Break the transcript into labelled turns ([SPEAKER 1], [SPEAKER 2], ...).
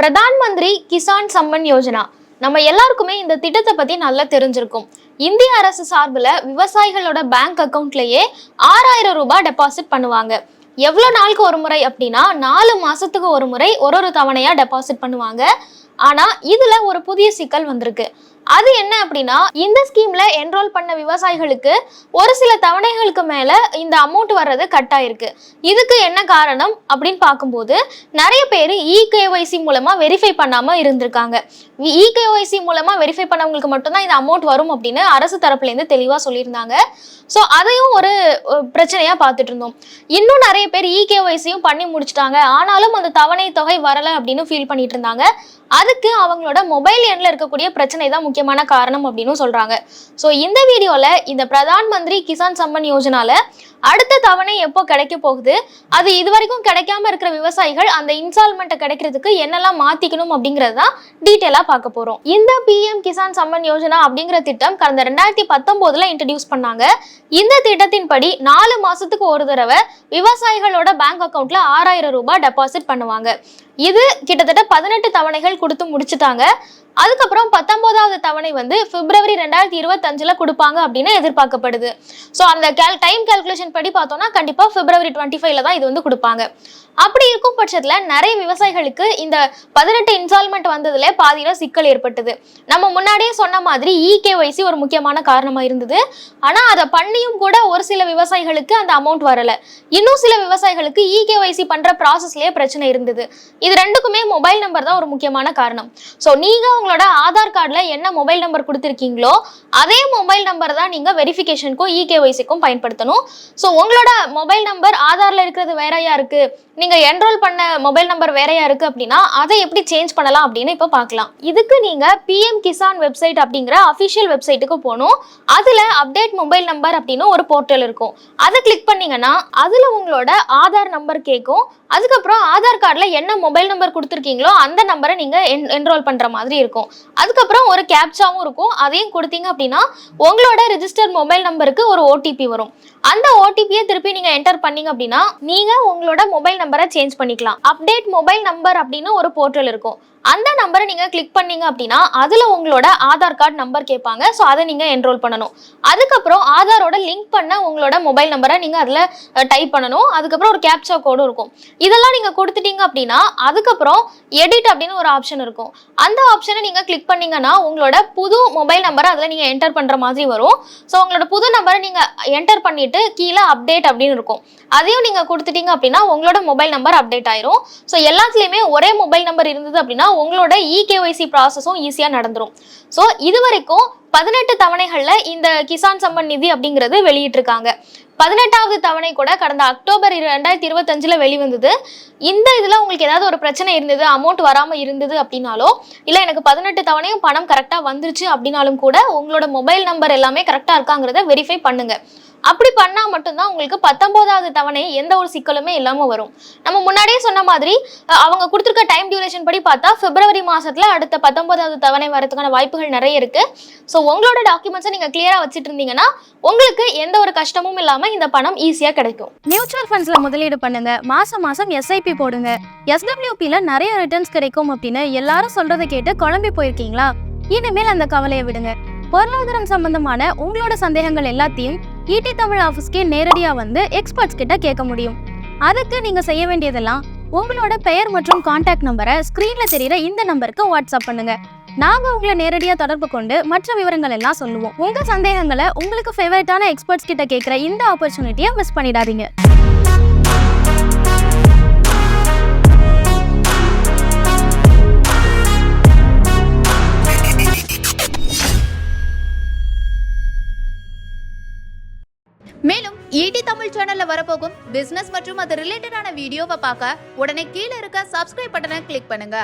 [SPEAKER 1] Pradhan Mantri Kisan summon Yojana நம்ம எல்லாருக்குமே இந்த திட்டத்தை பத்தி நல்லா தெரிஞ்சிருக்கும். இந்திய அரசு சார்பில் விவசாயிகளோட பேங்க் அக்கௌண்ட்லயே 6000 ரூபாய் டெபாசிட் பண்ணுவாங்க. எவ்வளவு நாளுக்கு ஒரு முறை அப்படின்னா 4 மாசத்துக்கு ஒரு முறை ஒரு தவணையா டெபாசிட் பண்ணுவாங்க. ஆனா இதுல ஒரு புதிய சிக்கல் வந்திருக்கு. அது என்ன அப்படின்னா, இந்த ஸ்கீம்ல என்ரோல் பண்ண விவசாயிகளுக்கு ஒரு சில தவணைகளுக்கு மேல இந்த அமௌண்ட் வர்றது கட் ஆயிருக்கு. இதுக்கு என்ன காரணம் அப்படின்னு பார்க்கும்போது, நிறைய பேர் இகேஒய்சி மூலமா வெரிஃபை பண்ணாம இருந்திருக்காங்க. இகேஒய்சி மூலமா வெரிஃபை பண்ணவங்களுக்கு மட்டும்தான் இந்த அமௌண்ட் வரும் அப்படின்னு அரசு தரப்புல இருந்து தெளிவா சொல்லியிருந்தாங்க. ஸோ அதையும் ஒரு பிரச்சனையா பார்த்துட்டு இருந்தோம். இன்னும் நிறைய பேர் இகேஒய்சியும் பண்ணி முடிச்சுட்டாங்க, ஆனாலும் அந்த தவணை தொகை வரல அப்படின்னு ஃபீல் பண்ணிட்டு இருந்தாங்க. அதுக்கு அவங்களோட மொபைல் எண்ணில் இருக்கக்கூடிய பிரச்சனை தான் முக்கியமான காரணம் அப்படின்னு சொல்றாங்க. ஸோ இந்த வீடியோல இந்த பிரதான் மந்திரி கிசான் சம்மன் யோஜனால அடுத்த தவணை எப்போ கிடைக்க போகுது, அது இதுவரைக்கும் கிடைக்காம இருக்கிற விவசாயிகள் அந்த இன்ஸ்டால்மெண்ட்டை கிடைக்கிறதுக்கு என்னெல்லாம் மாத்திக்கணும் அப்படிங்கிறது தான் டீட்டெயிலா பார்க்க போறோம். இந்த PM கிசான் சம்மன் யோஜனா அப்படிங்கிற திட்டம் கடந்த 2019 இன்ட்ரடியூஸ் பண்ணாங்க. இந்த திட்டத்தின்படி 4 மாசத்துக்கு ஒரு தடவை விவசாயிகளோட பேங்க் அக்கௌண்ட்ல 6000 ரூபாய் டெபாசிட் பண்ணுவாங்க. இது கிட்டத்தட்ட 18 தவணைகள் கொடுத்து முடிச்சுட்டாங்க. அதுக்கப்புறம் 19வது தவணை வந்து பிப்ரவரி 2025 கொடுப்பாங்க அப்படின்னு எதிர்பார்க்கப்படுது. ஸோ அந்த டைம் கால்குலேஷன் படி பார்த்தோம்னா கண்டிப்பா பிப்ரவரி 25 தான் இது வந்து கொடுப்பாங்க. அப்படி இருக்கும் பட்சத்துல நிறைய விவசாயிகளுக்கு இந்த 18 இன்ஸ்டால்மெண்ட் வந்ததுல பாதியில சிக்கல் ஏற்பட்டது. நம்ம முன்னாடியே சொன்ன மாதிரி இகேஒய்சி ஒரு முக்கியமான காரணமா இருந்தது. ஆனா அதை பண்ணியும் கூட ஒரு சில விவசாயிகளுக்கு அந்த அமௌண்ட் வரல. இன்னும் சில விவசாயிகளுக்கு இகேஒய்சி பண்ற ப்ராசஸ்லயே பிரச்சனை இருந்தது. இது ரெண்டுக்குமே மொபைல் நம்பர் தான் ஒரு முக்கியமான காரணம். ஸோ நீங்க உங்களோட ஆதார் கார்டுல என்ன மொபைல் நம்பர் கொடுத்துருக்கீங்களோ அதே மொபைல் நம்பர் தான் நீங்க வெரிஃபிகேஷனுக்கும் இகேஒய்சிக்கும் பயன்படுத்தணும். ஸோ உங்களோட மொபைல் நம்பர் ஆதார்ல இருக்கிறது வேறையா இருக்கு, நீங்க என்ரோல் பண்ண மொபைல் நம்பர் வேறையா இருக்கு அப்படின்னா அதை எப்படி சேஞ்ச் பண்ணலாம் அப்படின்னு இப்ப பார்க்கலாம். இதுக்கு நீங்க PM கிசான் வெப்சைட் அப்படிங்கிற அபிஷியல் வெப்சைட்டுக்கு போகணும். அதுல அப்டேட் மொபைல் நம்பர் அப்படின்னு ஒரு போர்ட்டல் இருக்கும். அதை கிளிக் பண்ணீங்கன்னா அதுல உங்களோட ஆதார் நம்பர் கேட்கும். அதுக்கப்புறம் ஆதார் கார்டுல என்ன மொபைல் நம்பர் கொடுத்துருக்கீங்களோ அந்த நம்பரை நீங்க என்ரோல் பண்ற மாதிரி இருக்கும். அதுக்கப்புறம் ஒரு கேப்சாவும் இருக்கும். அதையும் கொடுத்தீங்க அப்படின்னா உங்களோட ரிஜிஸ்டர் மொபைல் நம்பருக்கு ஒரு OTP வரும். அந்த OTPயை திருப்பி நீங்க என்டர் பண்ணீங்க அப்படின்னா நீங்க உங்களோட மொபைல் நம்பரை சேஞ்ச் பண்ணிக்கலாம். அப்டேட் மொபைல் நம்பர் அப்படின்னு ஒரு போர்ட்டல் இருக்கும். அந்த நம்பரை நீங்க கிளிக் பண்ணீங்க அப்படின்னா அதுல உங்களோட ஆதார் கார்டு நம்பர் கேட்பாங்க. ஸோ அதை நீங்க என்ரோல் பண்ணணும். அதுக்கப்புறம் ஆதாரோட லிங்க் பண்ண உங்களோட மொபைல் நம்பரை நீங்க அதுல டைப் பண்ணணும். அதுக்கப்புறம் ஒரு கேப்சா கோடும் இருக்கும். இதெல்லாம் நீங்க கொடுத்துட்டீங்க அப்படின்னா அதுக்கப்புறம் எடிட் அப்படின்னு ஒரு ஆப்ஷன் இருக்கும். அந்த ஆப்ஷனை நீங்க கிளிக் பண்ணீங்கன்னா உங்களோட புது மொபைல் நம்பரை அதுல நீங்க என்டர் பண்ற மாதிரி வரும். ஸோ உங்களோட புது நம்பரை நீங்க என்டர் பண்ணிட்டு கீழே அப்டேட் அப்படின்னு இருக்கும். அதையும் நீங்க கொடுத்துட்டீங்க அப்படின்னா உங்களோட மொபைல் நம்பர் அப்டேட் ஆயிரும். ஸோ எல்லாத்துலயுமே ஒரே மொபைல் நம்பர் இருந்தது அப்படின்னா உங்களோட இகேஒய்சி ப்ராசஸும் ஈஸியா நடந்துரும். ஸோ இது வரைக்கும் 18 தவணைகள்ல இந்த கிசான் சம்மன் நிதி அப்படிங்கிறது வெளியிட்டிருக்காங்க. 18வது தவணை கூட கடந்த அக்டோபர் 2025 வெளிவந்தது. இந்த இதுல உங்களுக்கு ஏதாவது ஒரு பிரச்சனை இருந்தது, அமௌண்ட் வராம இருந்தது அப்படின்னாலோ இல்ல எனக்கு 18 தவணையும் பணம் கரெக்டா வந்துருச்சு அப்படின்னாலும் கூட உங்களோட மொபைல் நம்பர் எல்லாமே கரெக்டா இருக்காங்கிறத வெரிஃபை பண்ணுங்க. அப்படி பண்ணா மட்டும்தான் உங்களுக்கு 19வது தவணை எந்த ஒரு சிக்கலுமே இல்லாம வரும். நம்ம முன்னாடியே சொன்ன மாதிரி அவங்க கொடுத்துருக்க டைம் டியூரேஷன் படி பார்த்தா பிப்ரவரி மாசத்துல அடுத்த 19வது தவணை வரதுக்கான வாய்ப்புகள் நிறைய இருக்கு. ஸோ உங்களோட டாக்குமெண்ட்ஸை நீங்க கிளியரா வச்சுட்டு இருந்தீங்கன்னா உங்களுக்கு எந்த ஒரு கஷ்டமும் இல்லாம இந்த பணம் ஈஸியா கிடைக்கும்.
[SPEAKER 2] மியூச்சுவல் ஃபண்ட்ஸ்ல முதலீடு பண்ணுங்க, மாசம் SIP போடுங்க, SWPல நிறைய ரிட்டர்ன்ஸ் கிடைக்கும் அப்படின்னு எல்லாரும் சொல்றதை கேட்டு குழம்பி போயிருக்கீங்களா? இனிமேல் அந்த கவலையை விடுங்க. பொருளாதாரம் சம்பந்தமான உங்களோட சந்தேகங்கள் எல்லாத்தையும் ET தமிழ் ஆஃபீஸ்க்கே நேரடியா வந்து எக்ஸ்பர்ட்ஸ் கிட்ட கேட்க முடியும். அதுக்கு நீங்க செய்ய வேண்டியதெல்லாம் உங்களோட பெயர் மற்றும் கான்டாக்ட் நம்பரை ஸ்கிரீன்ல தெரியுற இந்த நம்பருக்கு வாட்ஸ்அப் பண்ணுங்க. நாங்க உங்களை நேரடியா தொடர்பு கொண்டு மற்ற விவரங்கள் எல்லாம் சொல்லுவோம். உங்க சந்தேகங்களை உங்களுக்கு ஃபேவரட்டான எக்ஸ்பர்ட்ஸ் கிட்ட கேட்கிற இந்த ஆப்பர்ச்சுனிட்டியை மிஸ் பண்ணிடாதீங்க.
[SPEAKER 3] மேலும் ET தமிழ் சேனல்ல வரப்போகும் பிசினஸ் மற்றும் அது ரிலேட்டடான வீடியோவை பார்க்க உடனே கீழே இருக்க சப்ஸ்கிரைப் பட்டனை கிளிக் பண்ணுங்க.